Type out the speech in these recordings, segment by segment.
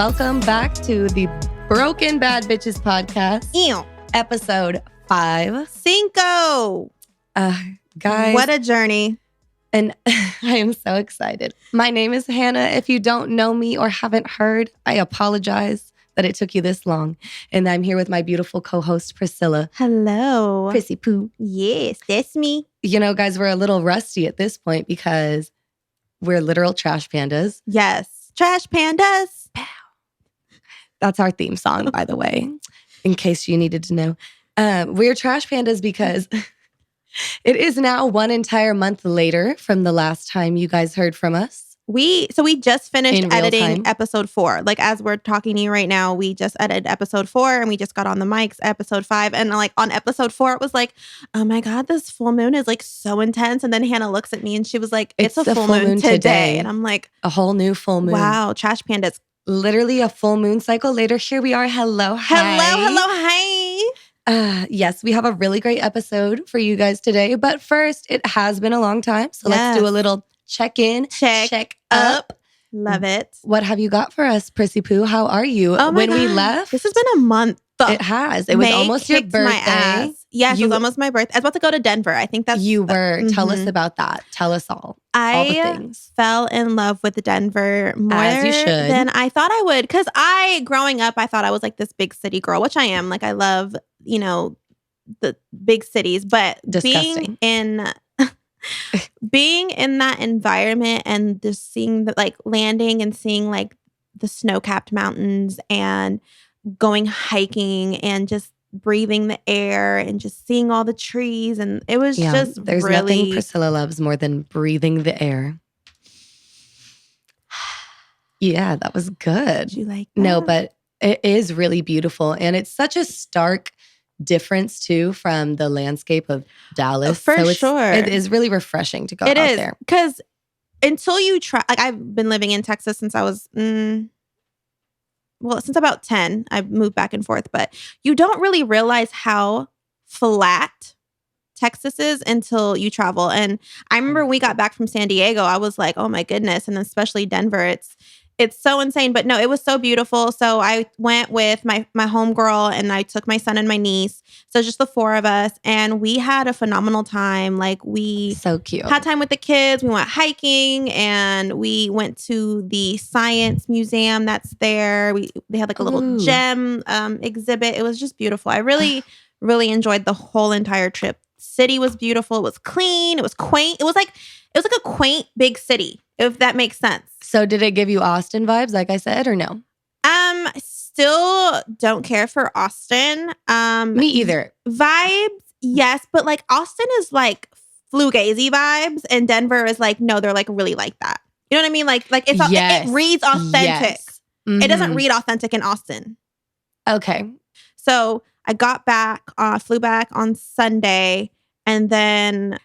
welcome back to the Broken Bad Bitches podcast. Ew. Episode 5. Cinco. Guys. What a journey. And I am so excited. My name is Hannah. If you don't know me or haven't heard, I apologize that it took you this long. And I'm here with my beautiful co-host, Priscilla. Hello. Prissy Poo. Yes, that's me. You know, guys, we're a little rusty at this point because we're literal trash pandas. Yes. Trash pandas. That's our theme song, by the way, in case you needed to know. We're trash pandas because it is now one entire month later from the last time you guys heard from us. We just finished In real editing time. episode 4. Like, as we're talking to you right now, we just edited episode 4 and we just got on the mics episode 5. And like on episode 4, it was like, oh my God, this full moon is like so intense. And then Hannah looks at me and she was like, it's a full moon today. And I'm like, A whole new full moon. wow, trash pandas. Literally a full moon cycle later. Here we are. Hello. Hi. Hi. Yes, we have a really great episode for you guys today. But first, it has been a long time. So let's Yes. do a little check-in. Check up. Love it. What have you got for us, Prissy Poo? How are you? Oh my When we God. left, This has been a month. it has. It was May almost your kicked my birthday. ass. Yes, it was almost my birthday. I was about to go to Denver. I think that's You were. Tell us mhm. about that. Tell us all the I things. fell in love with Denver more As you should. than I thought I would. Because growing up, I thought I was like this big city girl, which I am. Like, I love, the big cities. But Disgusting. being in that environment and just seeing the like landing and seeing like the snow-capped mountains and going hiking and just breathing the air and just seeing all the trees, and it was just There's really nothing Priscilla loves more than breathing the air. Yeah, that was good. Did you like that? No, but it is really beautiful. And it's such a stark difference, too, from the landscape of Dallas. For so sure. It is really refreshing to go It out is there. because until you try, like, I've been living in Texas since I was since about 10. I've moved back and forth, but you don't really realize how flat Texas is until you travel. And I remember when we got back from San Diego, I was like, oh my goodness. And especially Denver, it's so insane. But no, it was so beautiful. So I went with my homegirl and I took my son and my niece. So just the 4 of us. And we had a phenomenal time. Like, we So cute. had time with the kids. We went hiking and we went to the science museum that's there. They had like a little Ooh. gem exhibit. It was just beautiful. I really, really enjoyed the whole entire trip. City was beautiful. It was clean. It was quaint. It was like a quaint big city, if that makes sense. So did it give you Austin vibes, like I said, or no? I still don't care for Austin. Me either. Vibes, yes, but like Austin is like fugazi vibes, and Denver is like, no, they're like really like that. You know what I mean? Like Yes. it reads authentic. Yes. It doesn't Mhm. read authentic in Austin. Okay. So I got back, flew back on Sunday, and then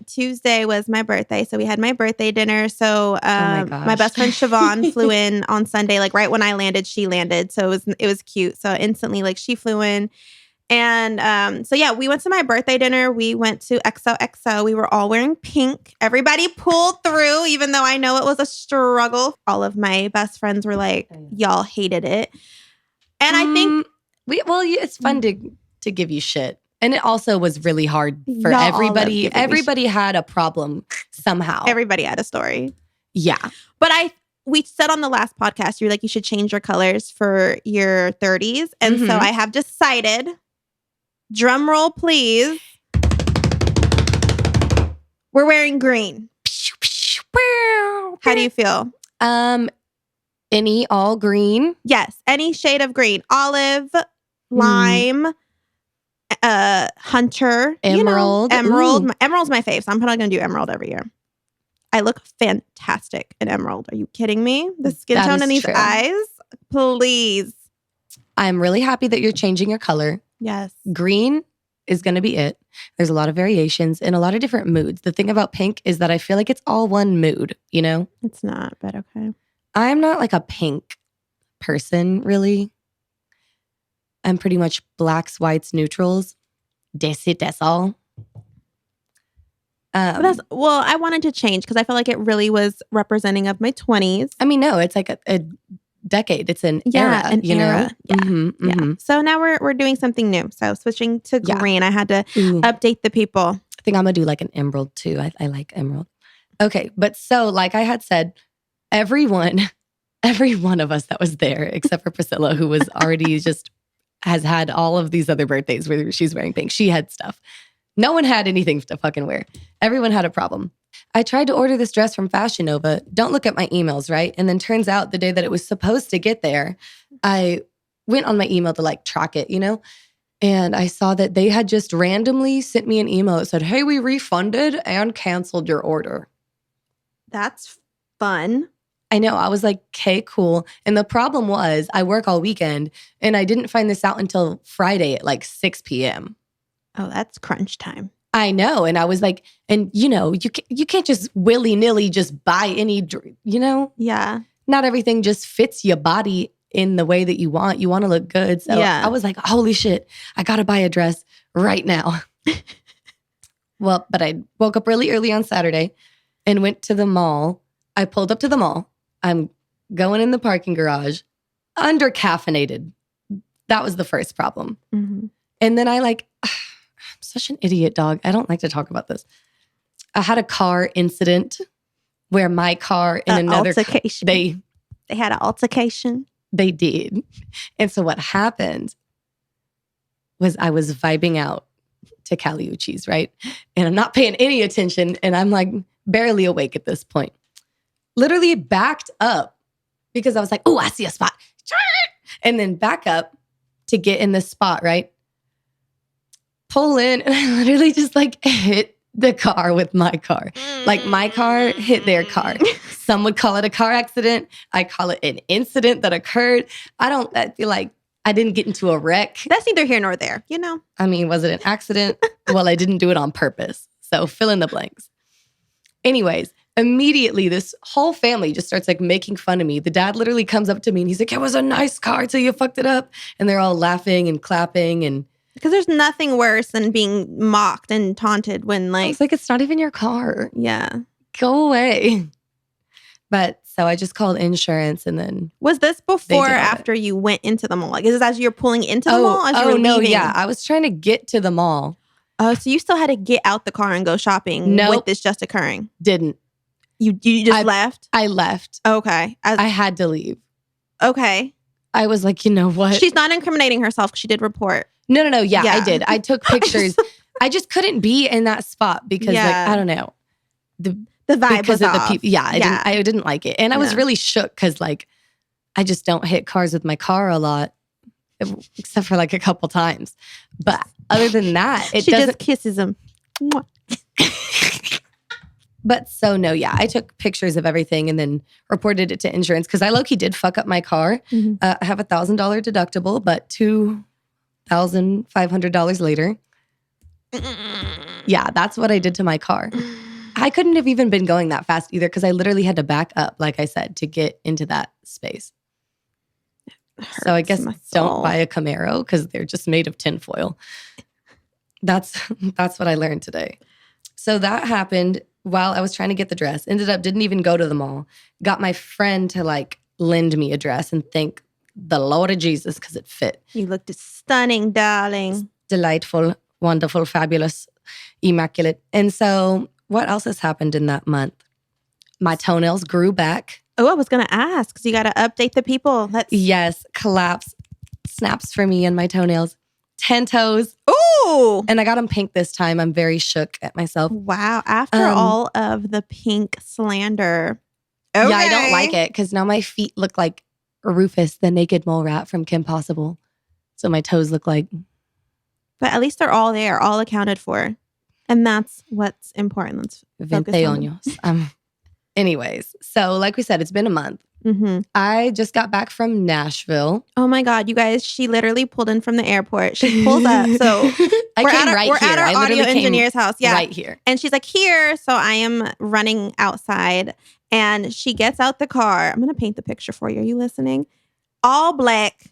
Tuesday was my birthday. So we had my birthday dinner. So gosh. my best friend Siobhan flew in on Sunday. Like right when I landed, she landed. So it was cute. So instantly, like, she flew in. And so yeah, we went to my birthday dinner. We went to XOXO. We were all wearing pink. Everybody pulled through, even though I know it was a struggle. All of my best friends were like, y'all hated it. And I think it's fun to give you shit. And it also was really hard for Y'all all love everybody. giving me Everybody had a problem somehow. everybody had a story. Yeah. But we said on the last podcast, you're like, you should change your colors for your 30s. And so Mhm. I have decided, drum roll, please. We're wearing green. How do you feel? Any all green. Yes, any shade of green. Olive, lime, hunter. Emerald. Emerald. Ooh. Emerald's my fave, so I'm probably going to do emerald every year. I look fantastic in emerald. Are you kidding me? The skin That tone is in these true. eyes? Please. I'm really happy that you're changing your color. Yes. Green is going to be it. There's a lot of variations in a lot of different moods. The thing about pink is that I feel like it's all one mood, you know? It's not, but okay. I'm not like a pink person, really. I'm pretty much blacks, whites, neutrals. That's it, that's all. But I wanted to change because I felt like it really was representing of my 20s. I mean, no, it's like a decade. It's an Yeah, era, an you know? era. Yeah. Mhm, Yeah. mhm. So now we're doing something new. So switching to Yeah. green. I had to Ooh. update the people. I think I'm gonna do like an emerald too. I like emerald. Okay, but so like I had said, every one of us that was there, except for Priscilla, who was already just has had all of these other birthdays where she's wearing pink. She had stuff. No one had anything to fucking wear. Everyone had a problem. I tried to order this dress from Fashion Nova. Don't look at my emails, right? And then turns out the day that it was supposed to get there, I went on my email to like track it, you know? And I saw that they had just randomly sent me an email that said, hey, we refunded and canceled your order. That's fun. I know. I was like, okay, cool. And the problem was I work all weekend and I didn't find this out until Friday at like 6 p.m. Oh, that's crunch time. I know. And I was like, and you know, you can't just willy-nilly just buy any, you know? Yeah. Not everything just fits your body in the way that you want. You want to look good. So Yeah. I was like, holy shit, I got to buy a dress right now. Well, but I woke up really early on Saturday and went to the mall. I pulled up to the mall. I'm going in the parking garage, under-caffeinated. That was the first problem. Mm-hmm. And then I'm such an idiot, dog. I don't like to talk about this. I had a car incident where my car and another altercation. They had an altercation. They did. And so what happened was I was vibing out to Caliucci's, right? And I'm not paying any attention. And I'm like barely awake at this point. Literally backed up because I was like, oh, I see a spot. And then back up to get in this spot, right? Pull in. And I literally just like hit the car with my car. Like my car hit their car. Some would call it a car accident. I call it an incident that occurred. I feel like I didn't get into a wreck. That's neither here nor there, you know? I mean, was it an accident? Well, I didn't do it on purpose. So fill in the blanks. Anyways, immediately this whole family just starts like making fun of me. The dad literally comes up to me and he's like, it was a nice car till you fucked it up. And they're all laughing and clapping and because there's nothing worse than being mocked and taunted when like... It's like, it's not even your car. Yeah. Go away. But so I just called insurance and then... Was this before or after you went into the mall? Like, is this as you're pulling into the mall? As you were no, leaving? yeah. I was trying to get to the mall. Oh, so you still had to get out the car and go shopping with this just occurring? Didn't. You just left? I left. Okay. I had to leave. Okay. I was like, you know what? She's not incriminating herself because she did report. No. Yeah, I did. I took pictures. I just couldn't be in that spot because, like, I don't know. The vibe because of the people. Yeah, I didn't like it. And I was really shook because, like, I just don't hit cars with my car a lot, except for like a couple times. But other than that, she just kisses him. But so no, yeah, I took pictures of everything and then reported it to insurance because I low-key did fuck up my car. Mm-hmm. I have $1,000 deductible, but $2,500 later. Yeah, that's what I did to my car. I couldn't have even been going that fast either because I literally had to back up, like I said, to get into that space. So I guess don't buy a Camaro because they're just made of tinfoil. That's what I learned today. So that happened while I was trying to get the dress. Didn't even go to the mall. Got my friend to like lend me a dress and thank the Lord of Jesus because it fit. You looked stunning, darling. Delightful, wonderful, fabulous, immaculate. And so what else has happened in that month? My toenails grew back. Oh, I was going to ask because you got to update the people. Yes, collapse, snaps for me and my toenails. 10 toes. Ooh. And I got them pink this time. I'm very shook at myself. Wow. After all of the pink slander. Okay. Yeah, I don't like it because now my feet look like Rufus, the naked mole rat from Kim Possible. So my toes look like... But at least they're all there, all accounted for. And that's what's important. Let's focus on them. Anyways, so like we said, it's been a month. Mm-hmm. I just got back from Nashville. Oh my God, you guys, she literally pulled in from the airport. She pulls up. So we're at our audio engineer's house. Yeah. Right here. And she's like, here. So I am running outside and she gets out the car. I'm going to paint the picture for you. Are you listening? All black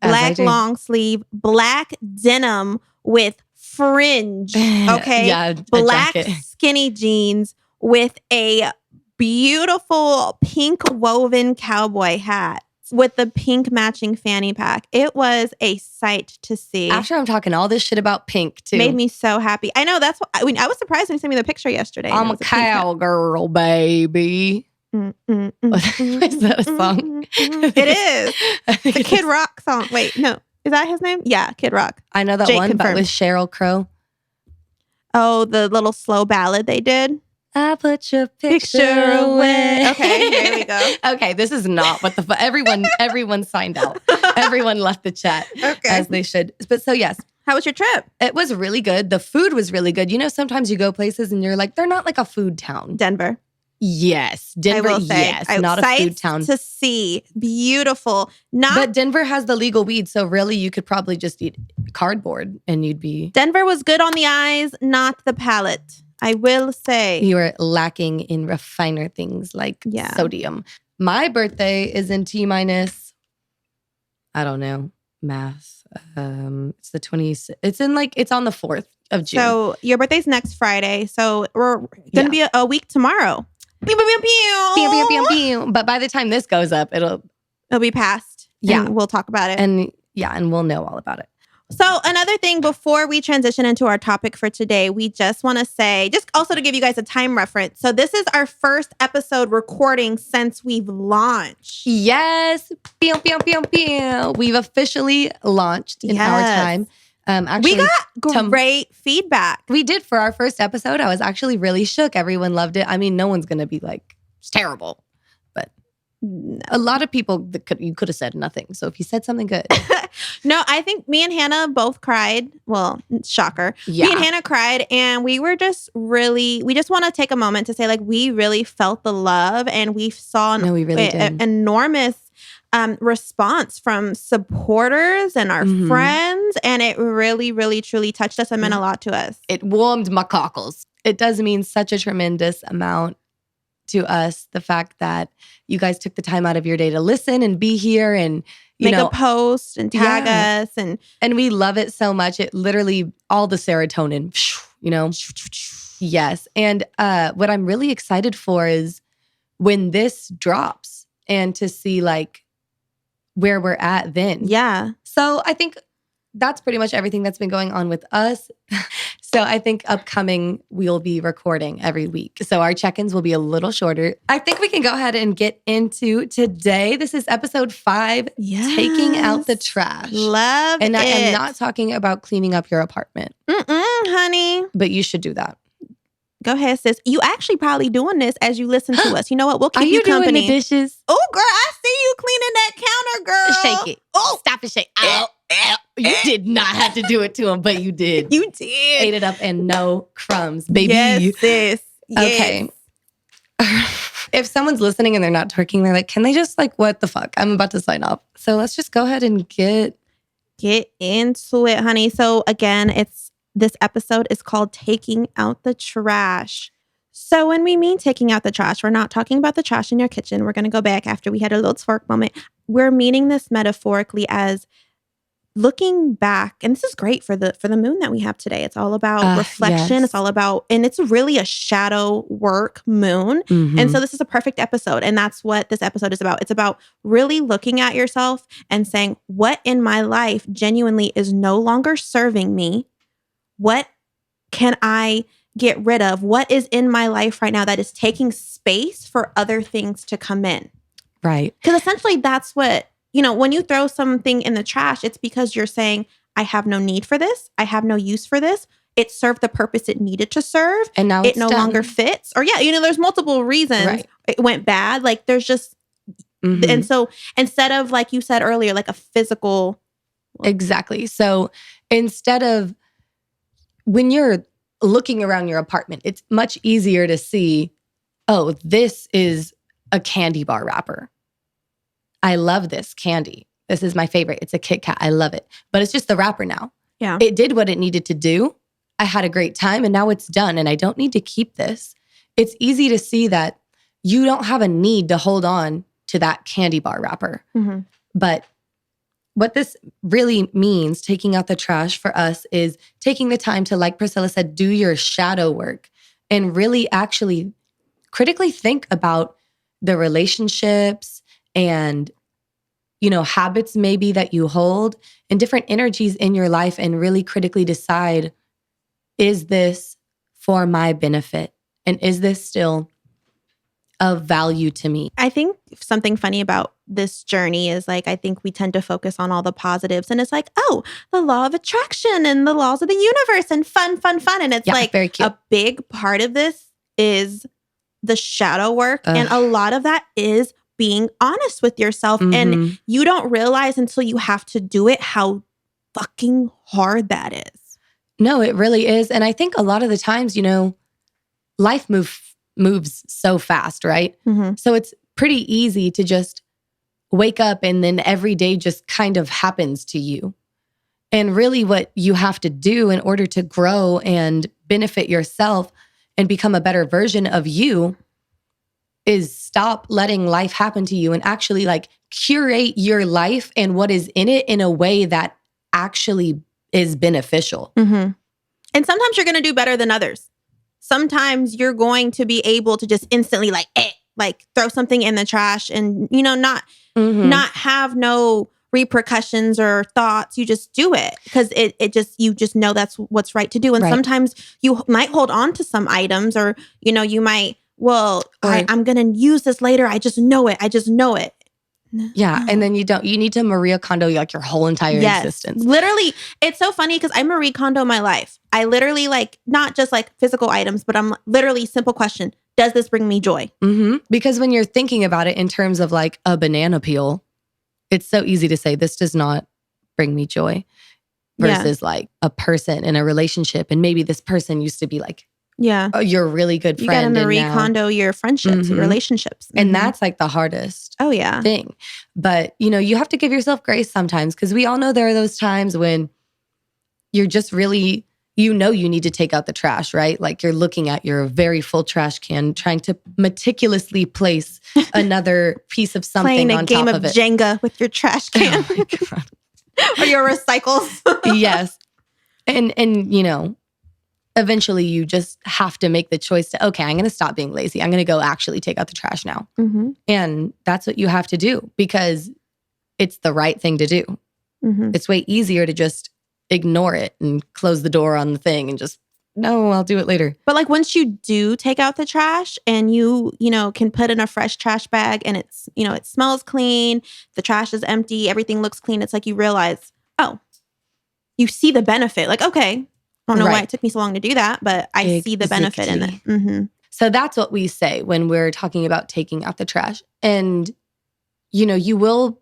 long sleeve, black denim with fringe. Okay. Yeah, black skinny jeans with a beautiful pink woven cowboy hat with the pink matching fanny pack. It was a sight to see. After I'm talking all this shit about pink too. Made me so happy. I know, that's what I was surprised when you sent me the picture yesterday. I'm a cowgirl, baby. Is that a song? It is. The Kid Rock song. Wait, no. Is that his name? Yeah, Kid Rock. I know that Jake one, confirmed. but with Sheryl Crow. Oh, the little slow ballad they did. I put your picture away. Okay, there we go. Okay, this is not what the fuck. Everyone signed out. Everyone left the chat as they should. But so yes. How was your trip? It was really good. The food was really good. You know, sometimes you go places and you're like, they're not like a food town. Denver. Yes. Denver, I will say, yes. Not a food town. To see. Beautiful. But Denver has the legal weed, so really you could probably just eat cardboard and you'd be... Minnesota was good on the eyes, not the palate. I will say. You are lacking in refiner things like sodium. My birthday is in T-minus, I don't know, math. It's the 20th. It's on the 4th of June. So your birthday's next Friday. So we're going to be a week tomorrow. Pew, pew, pew, pew. Pew, pew, pew, pew. But by the time this goes up, it'll be past. Yeah. And we'll talk about it. And we'll know all about it. So another thing before we transition into our topic for today, we just want to say, just also to give you guys a time reference. So this is our first episode recording since we've launched. Yes. Pew, pew, pew, pew. We've officially launched in our time. Actually, we got great feedback. We did for our first episode. I was actually really shook. Everyone loved it. I mean, no one's going to be like, it's terrible. But a lot of people, you could have said nothing. So if you said something good. No, I think me and Hannah both cried. Well, shocker. Yeah. Me and Hannah cried, and we were just we just want to take a moment to say, like, we really felt the love, and we saw an enormous response from supporters and our friends, and it really, really, truly touched us and meant a lot to us. It warmed my cockles. It does mean such a tremendous amount to us, the fact that you guys took the time out of your day to listen and be here and make a post and tag us. And we love it so much. It literally, all the serotonin, Yes. And what I'm really excited for is when this drops and to see like where we're at then. Yeah. So I think that's pretty much everything that's been going on with us. So I think upcoming, we'll be recording every week. So our check-ins will be a little shorter. I think we can go ahead and get into today. This is episode 5, taking out the trash. Love and it. I am not talking about cleaning up your apartment. Honey. But you should do that. Go ahead, sis. You actually probably doing this as you listen to us. You know what? We'll keep Are you company. doing the dishes? Oh, girl, I see you cleaning that counter, girl. Shake it. Oh, stop it, shake. Ow. You did not have to do it to him, but you did. You did. Ate it up and no crumbs, baby. Yes, sis. Okay. If someone's listening and they're not twerking, they're like, can they just like, what the fuck? I'm about to sign off. So let's just go ahead and get into it, honey. So again, this episode is called Taking Out the Trash. So when we mean taking out the trash, we're not talking about the trash in your kitchen. We're going to go back after we had a little twerk moment. We're meaning this metaphorically as looking back, and this is great for the moon that we have today. It's all about reflection. Yes. It's all about, and it's really a shadow work moon. And so this is a perfect episode. And that's what this episode is about. It's about really looking at yourself and saying, what in my life genuinely is no longer serving me? What can I get rid of? What is in my life right now that is taking space for other things to come in? right. Because essentially that's what, when you throw something in the trash, it's because you're saying, I have no need for this. I have no use for this. It served the purpose it needed to serve. And now it no longer fits. Or there's multiple reasons it went bad. Like there's just, and so instead of, like you said earlier, like a physical. Exactly. So instead of, when you're looking around your apartment, it's much easier to see, oh, this is a candy bar wrapper. I love this candy. This is my favorite. It's a Kit Kat. I love it. But it's just the wrapper now. Yeah. It did what it needed to do. I had a great time and now it's done and I don't need to keep this. It's easy to see that you don't have a need to hold on to that candy bar wrapper. But what this really means, taking out the trash for us, is taking the time to, like Priscilla said, do your shadow work and really actually critically think about the relationships and, habits maybe that you hold and different energies in your life and really critically decide, is this for my benefit? And is this still of value to me? I think something funny about this journey is like, I think we tend to focus on all the positives and it's like, oh, the law of attraction and the laws of the universe and fun. And it's like very cute. a big part of this is the shadow work. And a lot of that is being honest with yourself. And you don't realize until you have to do it how fucking hard that is. No, it really is. And I think a lot of the times, life moves so fast, right? So it's pretty easy to just wake up and then every day just kind of happens to you. And really what you have to do in order to grow and benefit yourself and become a better version of you is stop letting life happen to you and actually like curate your life and what is in it in a way that actually is beneficial. And sometimes you're going to do better than others. Sometimes you're going to be able to just instantly like throw something in the trash and, not have no repercussions or thoughts. You just do it because you just know that's what's right to do. And sometimes you might hold on to some items or, you might, I'm going to use this later. I just know it. Yeah. And then you need to Maria Kondo like your whole entire existence. Literally. It's so funny because I Marie Kondo my life. I literally like, not just like physical items, but I'm literally simple question. Does this bring me joy? Because when you're thinking about it in terms of like a banana peel, it's so easy to say, this does not bring me joy versus like a person in a relationship. And maybe this person used to be like, you're a really good friend. You got to Marie Kondo your friendships, your relationships. And that's like the hardest thing. But, you have to give yourself grace sometimes because we all know there are those times when you're just really, you need to take out the trash, right? Like you're looking at your very full trash can, trying to meticulously place another piece of something on top of it. Playing a game of Jenga with your trash can. Oh my God. Or your recycles. Yes. And eventually you just have to make the choice to, okay, I'm going to stop being lazy. I'm going to go actually take out the trash now. And that's what you have to do because it's the right thing to do. It's way easier to just ignore it and close the door on the thing and just, no, I'll do it later. But like once you do take out the trash and you can put in a fresh trash bag and it's, it smells clean, the trash is empty, everything looks clean. It's like you realize, oh, you see the benefit. Like, okay, I don't know why it took me so long to do that, but I see the benefit in it. So that's what we say when we're talking about taking out the trash. And, you will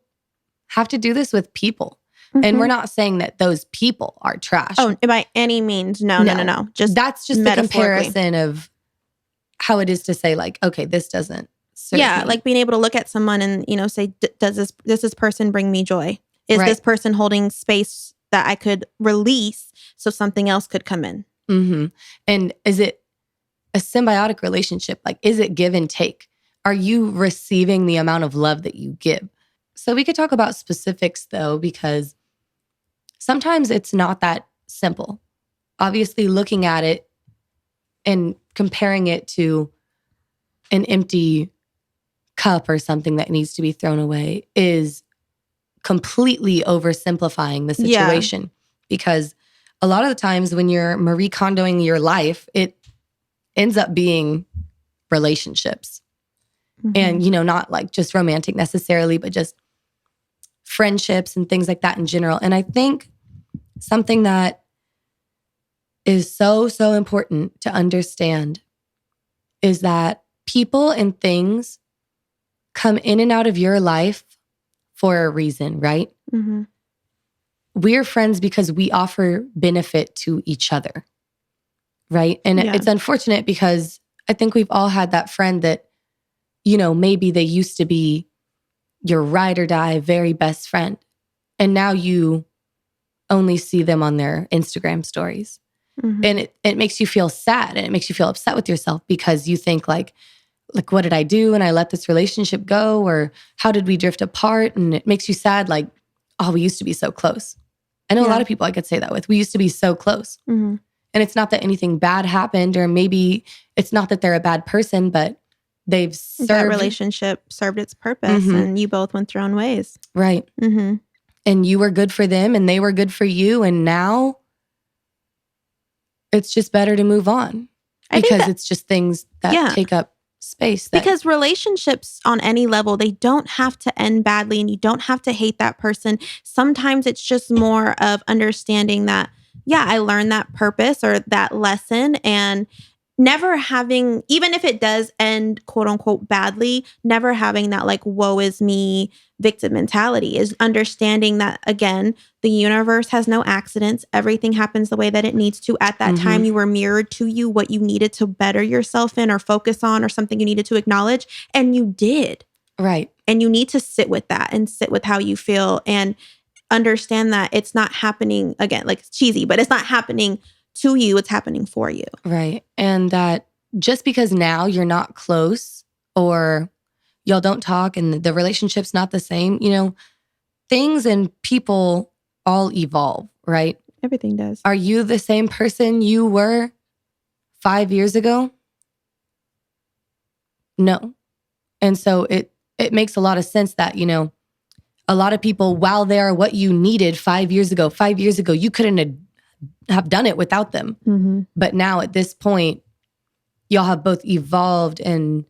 have to do this with people. And we're not saying that those people are trash. Oh, by any means. No. That's just the comparison of how it is to say like, okay, this doesn't serve me. Like being able to look at someone and, say, does this person bring me joy? Is this person holding space that I could release so something else could come in? And is it a symbiotic relationship? Like, is it give and take? Are you receiving the amount of love that you give? So we could talk about specifics though, because sometimes it's not that simple. Obviously, looking at it and comparing it to an empty cup or something that needs to be thrown away is completely oversimplifying the situation. Because a lot of the times when you're Marie Kondoing your life, it ends up being relationships. And, not like just romantic necessarily, but just friendships and things like that in general. And I think something that is so, so important to understand is that people and things come in and out of your life for a reason, right? We're friends because we offer benefit to each other, right? And it's unfortunate because I think we've all had that friend that, maybe they used to be your ride or die, very best friend. And now you only see them on their Instagram stories. And it makes you feel sad and it makes you feel upset with yourself because you think like, what did I do? And I let this relationship go, or how did we drift apart? And it makes you sad. Like, oh, we used to be so close. I know a lot of people I could say that with. We used to be so close. And it's not that anything bad happened, or maybe it's not that they're a bad person, but they've that served. relationship served its purpose and you both went your own ways. Right. And you were good for them and they were good for you. And now it's just better to move on because it's just things that take up space. Because relationships on any level, they don't have to end badly and you don't have to hate that person. Sometimes it's just more of understanding that, I learned that purpose or that lesson, and never having, even if it does end quote unquote badly, never having that like, woe is me victim mentality. Is understanding that, again, the universe has no accidents. Everything happens the way that it needs to. At that time, you were mirrored to you what you needed to better yourself in or focus on or something you needed to acknowledge. And you did. Right. And you need to sit with that and sit with how you feel and understand that it's not happening, again, like it's cheesy, but it's not happening to you, it's happening for you. Right. And that just because now you're not close or y'all don't talk and the relationship's not the same, things and people all evolve, right? Everything does. Are you the same person you were 5 years ago? No. And so it makes a lot of sense that, a lot of people, while they're what you needed 5 years ago, you couldn't have done it without them. But now at this point, y'all have both evolved and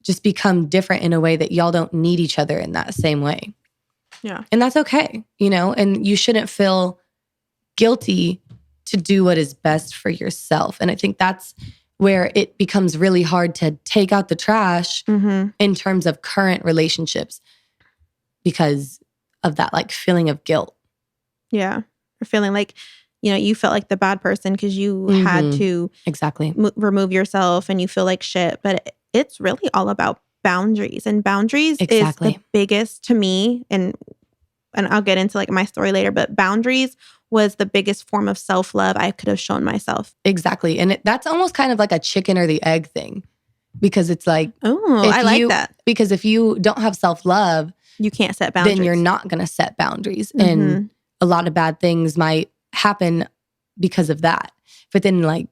just become different in a way that y'all don't need each other in that same way. Yeah. And that's okay, and you shouldn't feel guilty to do what is best for yourself. And I think that's where it becomes really hard to take out the trash in terms of current relationships because of that like feeling of guilt. Yeah. Or feeling like, you felt like the bad person because you had to remove yourself and you feel like shit. But it's really all about boundaries. And boundaries is the biggest to me. And I'll get into like my story later, but boundaries was the biggest form of self-love I could have shown myself. Exactly. And that's almost kind of like a chicken or the egg thing because it's like, I like that. Because if you don't have self-love, you can't set boundaries. Then you're not going to set boundaries. And a lot of bad things might happen because of that. But then like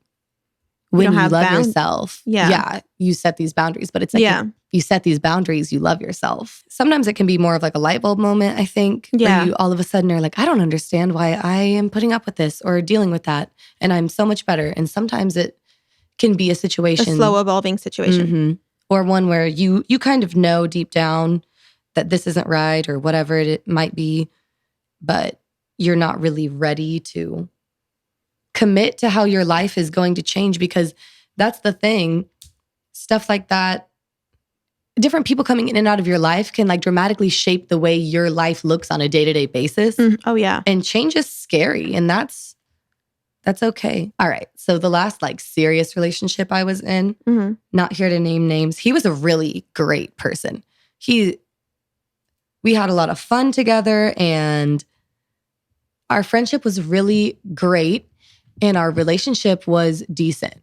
when you love yourself, you set these boundaries. But it's like if you set these boundaries, you love yourself. Sometimes it can be more of like a light bulb moment, I think. Where you all of a sudden are like, I don't understand why I am putting up with this or dealing with that. And I'm so much better. And sometimes it can be a situation. A slow evolving situation. Or one where you kind of know deep down that this isn't right or whatever it might be. But you're not really ready to commit to how your life is going to change because that's the thing. Stuff like that, different people coming in and out of your life can like dramatically shape the way your life looks on a day-to-day basis. Oh yeah. And change is scary and that's okay. All right. So the last like serious relationship I was in, not here to name names, he was a really great person. We had a lot of fun together and our friendship was really great and our relationship was decent.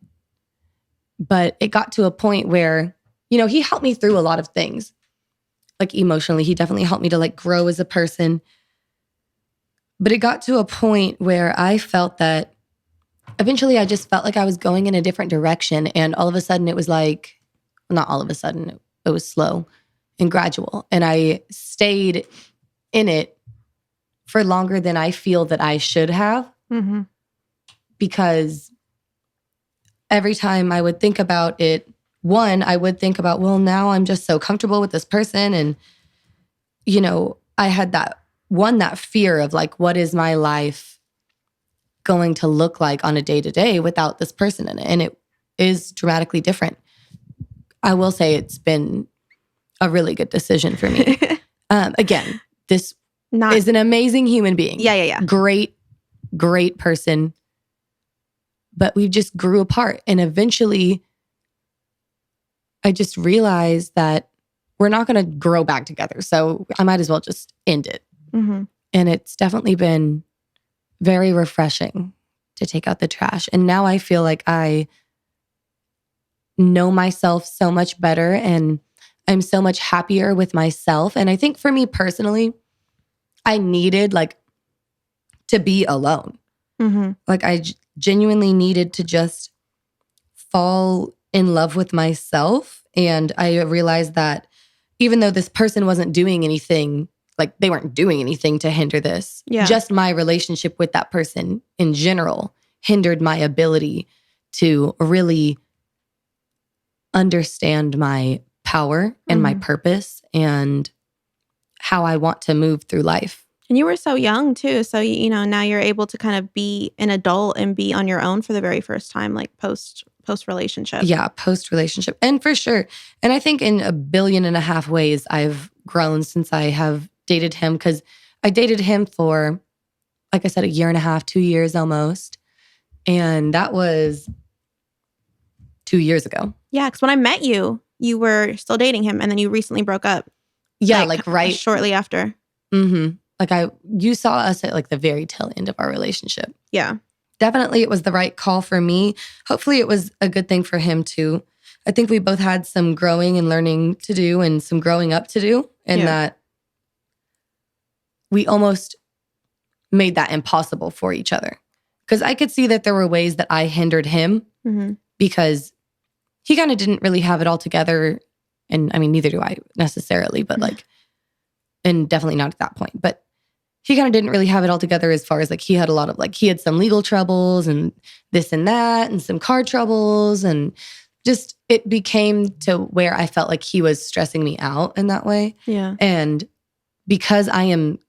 But it got to a point where, he helped me through a lot of things. Like emotionally, he definitely helped me to like grow as a person. But it got to a point where I felt that eventually I just felt like I was going in a different direction. And all of a sudden it was like, well, not all of a sudden, it was slow and gradual. And I stayed in it for longer than I feel that I should have. Because every time I would think about it, I would think about, well, now I'm just so comfortable with this person. And, I had that fear of like, what is my life going to look like on a day-to-day without this person in it? And it is dramatically different. I will say it's been a really good decision for me. Again, this is an amazing human being. Yeah. Great person. But we just grew apart. And eventually, I just realized that we're not going to grow back together. So I might as well just end it. And it's definitely been very refreshing to take out the trash. And now I feel like I know myself so much better and I'm so much happier with myself. And I think for me personally, I needed like to be alone. Like I genuinely needed to just fall in love with myself. And I realized that even though this person wasn't doing anything, like they weren't doing anything to hinder this, just my relationship with that person in general hindered my ability to really understand my power and my purpose and how I want to move through life. And you were so young too. So, now you're able to kind of be an adult and be on your own for the very first time, like post relationship. Yeah, post relationship. And for sure. And I think in 1.5 billion ways, I've grown since I have dated him, because I dated him for, like I said, 1.5 years, 2 years almost. And that was 2 years ago. Yeah, because when I met you, you were still dating him and then you recently broke up. Yeah, like right shortly after. Like you saw us at like the very tail end of our relationship. Yeah. Definitely it was the right call for me. Hopefully it was a good thing for him too. I think we both had some growing and learning to do and some growing up to do. And that we almost made that impossible for each other. Because I could see that there were ways that I hindered him because he kind of didn't really have it all together. And I mean, neither do I necessarily, but like, and definitely not at that point. But he kind of didn't really have it all together as far as like, he had a lot of like, he had some legal troubles and this and that and some car troubles. And just, it became to where I felt like he was stressing me out in that way. Yeah. And because I'm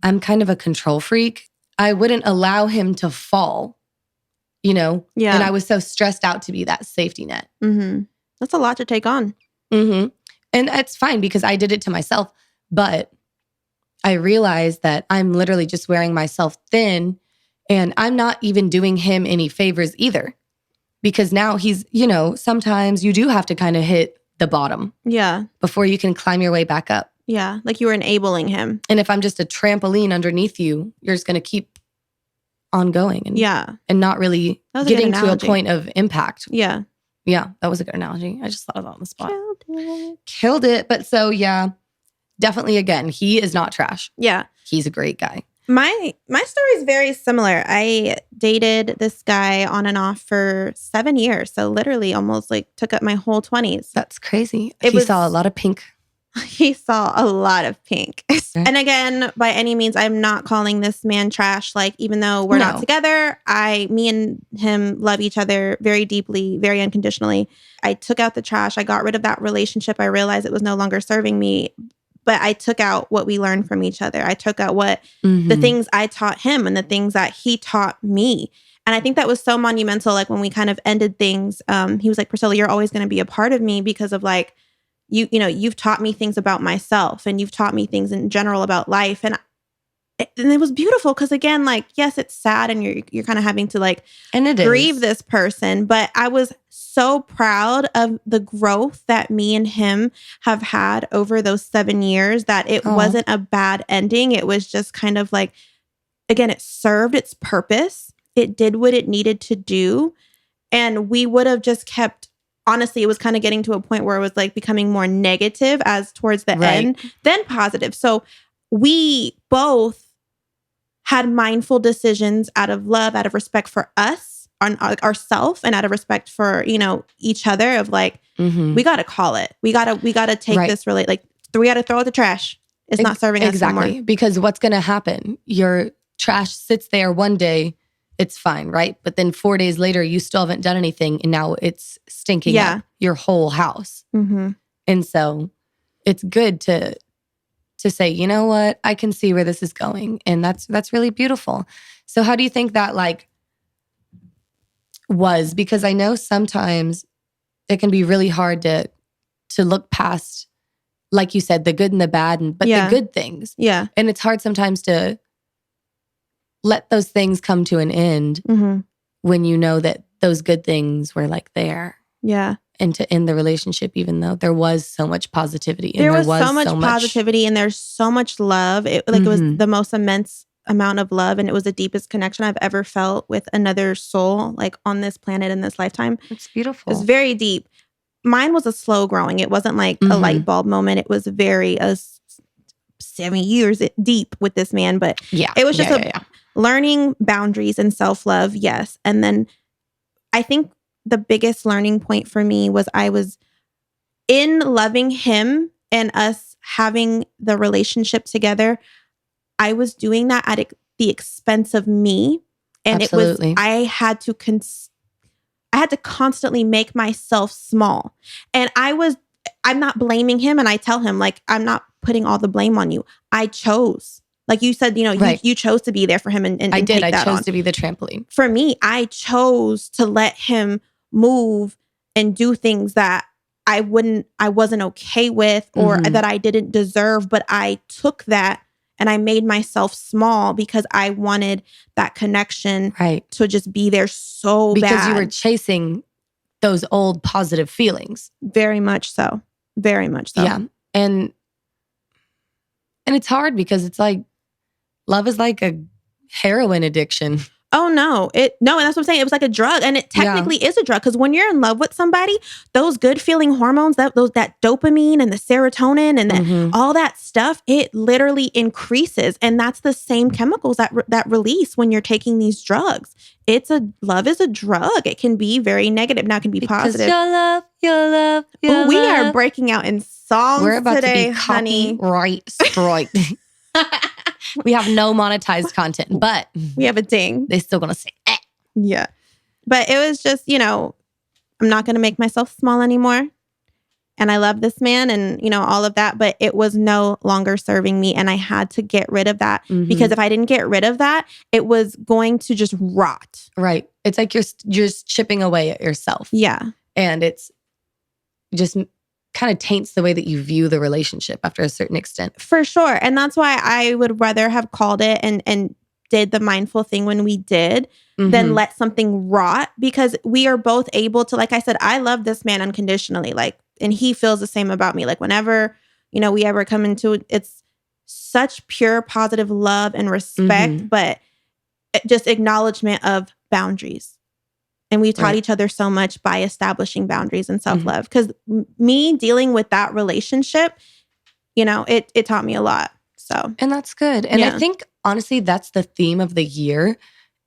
kind of a control freak, I wouldn't allow him to fall, Yeah. And I was so stressed out to be that safety net. That's a lot to take on. And it's fine because I did it to myself. But I realized that I'm literally just wearing myself thin and I'm not even doing him any favors either. Because now he's, sometimes you do have to kind of hit the bottom. Yeah. Before you can climb your way back up. Yeah. Like you were enabling him. And if I'm just a trampoline underneath you, you're just going to keep on going. And not really getting to a point of impact. Yeah. Yeah. That was a good analogy. I just thought of that on the spot. Killed it. But so, yeah, definitely, again, he is not trash. Yeah. He's a great guy. My story is very similar. I dated this guy on and off for 7 years. So literally almost like took up my whole 20s. That's crazy. He saw a lot of pink. He saw a lot of pink. And again, by any means, I'm not calling this man trash. Like, even though we're not together, me and him love each other very deeply, very unconditionally. I took out the trash. I got rid of that relationship. I realized it was no longer serving me. But I took out what we learned from each other. I took out what the things I taught him and the things that he taught me. And I think that was so monumental. Like when we kind of ended things, he was like, Priscilla, you're always going to be a part of me because of like, you've taught me things about myself and you've taught me things in general about life. And it was beautiful because, again, like, yes, it's sad and you're kind of having to like grieve this person. But I was so proud of the growth that me and him have had over those 7 years, that it wasn't a bad ending. It was just kind of like, again, it served its purpose. It did what it needed to do. And we would have just kept, honestly, it was kind of getting to a point where it was like becoming more negative as towards the end, then positive. So we both had mindful decisions out of love, out of respect for us, on ourselves, and out of respect for, each other, of like, we got to call it. We got to take this really, like, we got to throw out the trash. It's not serving us anymore. Because what's going to happen? Your trash sits there one day, it's fine, right? But then 4 days later, you still haven't done anything, and now it's stinking up your whole house. And so it's good to say, you know what, I can see where this is going. And that's really beautiful. So how do you think that like was? Because I know sometimes it can be really hard to look past, like you said, the good and the bad, but the good things. Yeah. And it's hard sometimes to let those things come to an end when you know that those good things were like there. Yeah. And to end the relationship, even though there was so much positivity. And there was so much positivity and there's so much love. It was the most immense amount of love, and it was the deepest connection I've ever felt with another soul, like on this planet in this lifetime. It's beautiful. It's very deep. Mine was a slow growing. It wasn't like a light bulb moment. It was very 7 years deep with this man. But it was just learning boundaries and self-love. Yes. And then I think the biggest learning point for me was I was in loving him and us having the relationship together. I was doing that at the expense of me. And Absolutely. I had to constantly make myself small. And I'm not blaming him. And I tell him, like, I'm not putting all the blame on you. I chose. Like you said, Right. you chose to be there for him and I did. take I that chose on. to be the trampoline. For me, I chose to let him move and do things that I wasn't okay with or that I didn't deserve. But I took that and I made myself small because I wanted that connection to just be there so bad. Because you were chasing those old positive feelings. Very much so. Very much so. Yeah. And it's hard because it's like, love is like a heroin addiction. Oh, no. And that's what I'm saying. It was like a drug. And it technically is a drug. Because when you're in love with somebody, those good feeling hormones, that dopamine and the serotonin and all that stuff, it literally increases. And that's the same chemicals that release when you're taking these drugs. Love is a drug. It can be very negative. Now it can be positive. Your love. We are breaking out in songs We're about today, to be honey. copyright struck. We have no monetized content, but we have a ding. They're still going to say, eh. Yeah. But it was just, I'm not going to make myself small anymore. And I love this man and, all of that. But it was no longer serving me. And I had to get rid of that because if I didn't get rid of that, it was going to just rot. Right. It's like you're just chipping away at yourself. Yeah. And it's just kind of taints the way that you view the relationship after a certain extent. For sure. And that's why I would rather have called it and did the mindful thing when we did than let something rot, because we are both able to, like I said, I love this man unconditionally. Like, and he feels the same about me. Like whenever, we ever come into it, it's such pure positive love and respect, but just acknowledgement of boundaries. And we've taught each other so much by establishing boundaries and self-love. Because me dealing with that relationship, it taught me a lot. So, and that's good. And I think, honestly, that's the theme of the year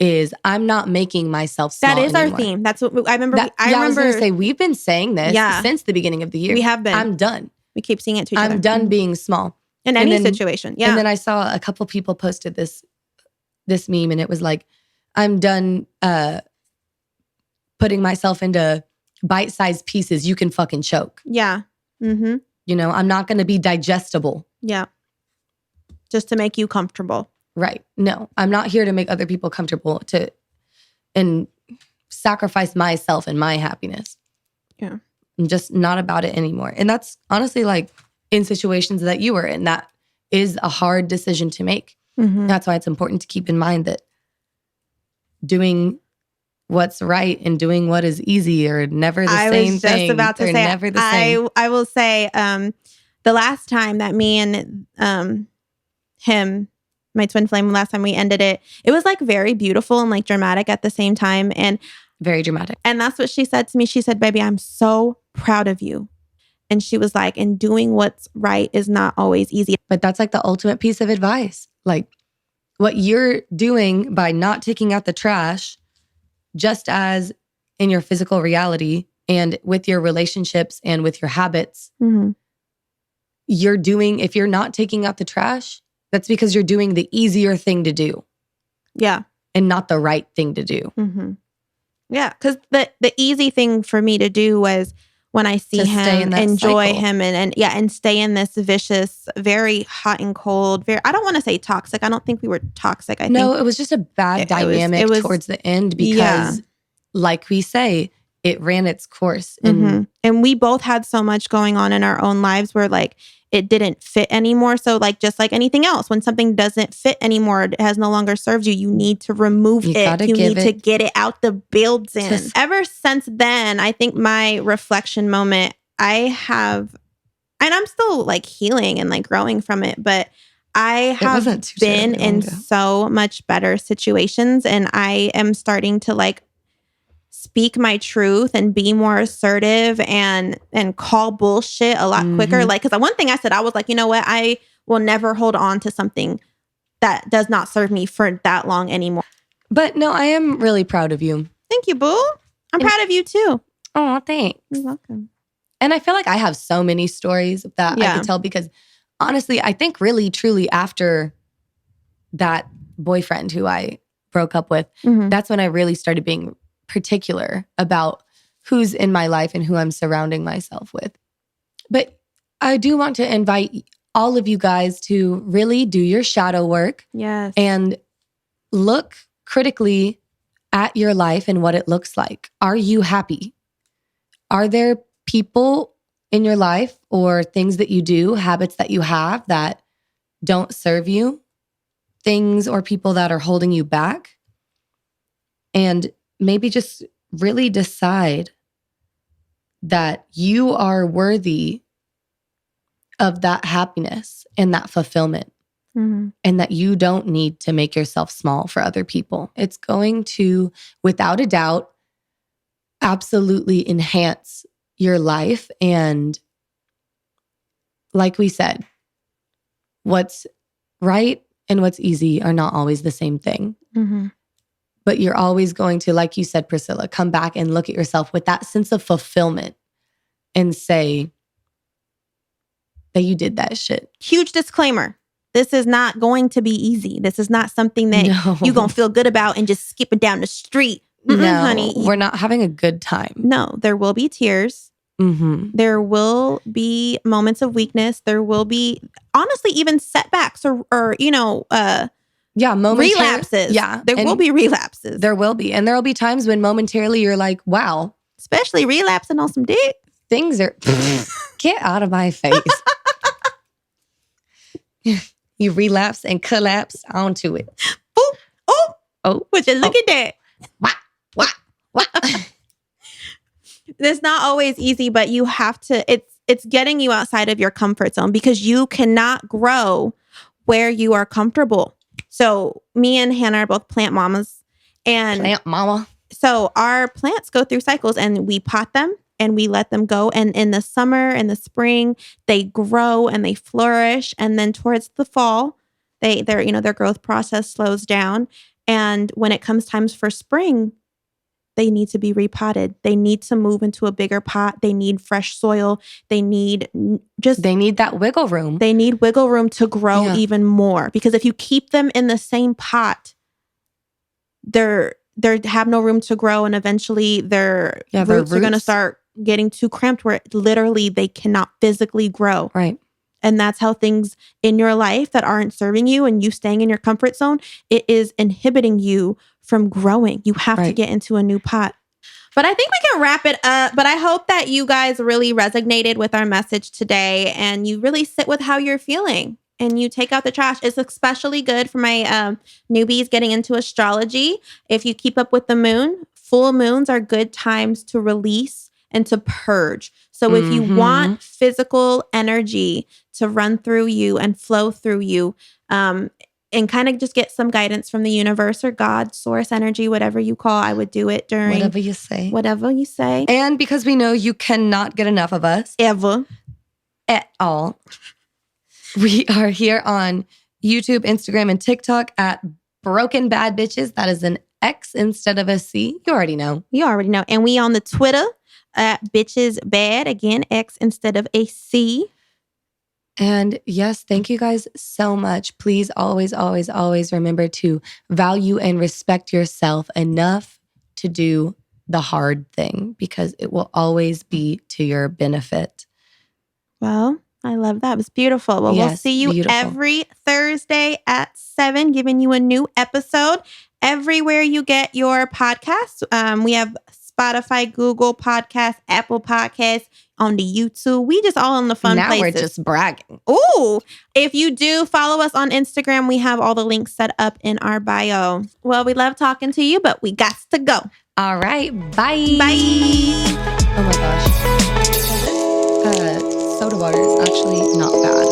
is I'm not making myself small That is anymore. our theme. That's what I remember. I was going to say, we've been saying this since the beginning of the year. We have been. I'm done. We keep seeing it to each other. I'm done being small. In any situation. Yeah. And then I saw a couple people posted this meme and it was like, I'm done putting myself into bite-sized pieces you can fucking choke. Yeah. I'm not going to be digestible. Yeah. Just to make you comfortable. Right. No, I'm not here to make other people comfortable and sacrifice myself and my happiness. Yeah. I'm just not about it anymore. And that's honestly like in situations that you were in, that is a hard decision to make. That's why it's important to keep in mind that doing what's right and doing what is easy are never the same thing. I was just about to say, never the same. I will say, the last time that me and him, my twin flame, last time we ended it, it was like very beautiful and like dramatic at the same time. And very dramatic. And that's what she said to me. She said, baby, I'm so proud of you. And she was like, and doing what's right is not always easy. But that's like the ultimate piece of advice. Like what you're doing by not taking out the trash, just as in your physical reality and with your relationships and with your habits, you're doing, if you're not taking out the trash, that's because you're doing the easier thing to do. Yeah. And not the right thing to do. Yeah. Because the easy thing for me to do was when I see him, enjoy cycle. Him and stay in this vicious, very hot and cold, I don't want to say toxic. I don't think we were toxic. I think it was just a bad dynamic towards the end because like we say, it ran its course. And we both had so much going on in our own lives where like it didn't fit anymore. So like just like anything else, when something doesn't fit anymore, it has no longer served you, you need to remove it. You need to get it out the building. Ever since then, I think my reflection moment, and I'm still like healing and like growing from it, but I have been in so much better situations and I am starting to like speak my truth and be more assertive and call bullshit a lot quicker. Like, because one thing I said, I was like, you know what? I will never hold on to something that does not serve me for that long anymore. But no, I am really proud of you. Thank you, boo. I'm proud of you too. Oh, thanks. You're welcome. And I feel like I have so many stories that I could tell because honestly, I think really, truly after that boyfriend who I broke up with, that's when I really started being particular about who's in my life and who I'm surrounding myself with. But I do want to invite all of you guys to really do your shadow work. Yes. And look critically at your life and what it looks like. Are you happy? Are there people in your life or things that you do, habits that you have that don't serve you? Things or people that are holding you back? And maybe just really decide that you are worthy of that happiness and that fulfillment. And that you don't need to make yourself small for other people. It's going to, without a doubt, absolutely enhance your life. And like we said, what's right and what's easy are not always the same thing. But you're always going to, like you said, Priscilla, come back and look at yourself with that sense of fulfillment and say that you did that shit. Huge disclaimer. This is not going to be easy. This is not something that you're going to feel good about and just skip it down the street. No, honey. We're not having a good time. No, there will be tears. There will be moments of weakness. There will be, honestly, even setbacks or relapses. Yeah. There will be relapses. There will be. And there will be times when momentarily you're like, wow. Especially relapsing on some dick. Things are, get out of my face. You relapse and collapse onto it. Oh. Would you look at that? What? It's not always easy, but you have to, it's getting you outside of your comfort zone because you cannot grow where you are comfortable. So me and Hannah are both plant mamas. Plant mama. So our plants go through cycles and we pot them and we let them go. And in the summer and the spring, they grow and they flourish. And then towards the fall, their growth process slows down. And when it comes times for spring, they need to be repotted. They need to move into a bigger pot. They need fresh soil. They need that wiggle room. They need wiggle room to grow even more. Because if you keep them in the same pot, they have no room to grow. And eventually their roots are going to start getting too cramped where literally they cannot physically grow. Right. And that's how things in your life that aren't serving you and you staying in your comfort zone, it is inhibiting you from growing. You have to get into a new pot. But I think we can wrap it up. But I hope that you guys really resonated with our message today and you really sit with how you're feeling and you take out the trash. It's especially good for my newbies getting into astrology. If you keep up with the moon, full moons are good times to release and to purge. So if you want physical energy to run through you and flow through you, and kind of just get some guidance from the universe or God, source energy, whatever you call, I would do it during whatever you say. And because we know you cannot get enough of us. Ever. At all. We are here on YouTube, Instagram, and TikTok at Broken Bad Bitches. That is an X instead of a C. You already know. And we on the Twitter at Bitches Bad. Again, X instead of a C. And yes, thank you guys so much. Please always, always, always remember to value and respect yourself enough to do the hard thing because it will always be to your benefit. Well, I love that. It was beautiful. Well, we'll see you every Thursday at 7, giving you a new episode everywhere you get your podcasts. We have Spotify, Google Podcasts, Apple Podcasts, on the YouTube. We just all in the fun places. Now we're just bragging. Ooh. If you do follow us on Instagram, we have all the links set up in our bio. Well, we love talking to you, but we got to go. All right. Bye. Bye. Oh my gosh. This soda water is actually not bad.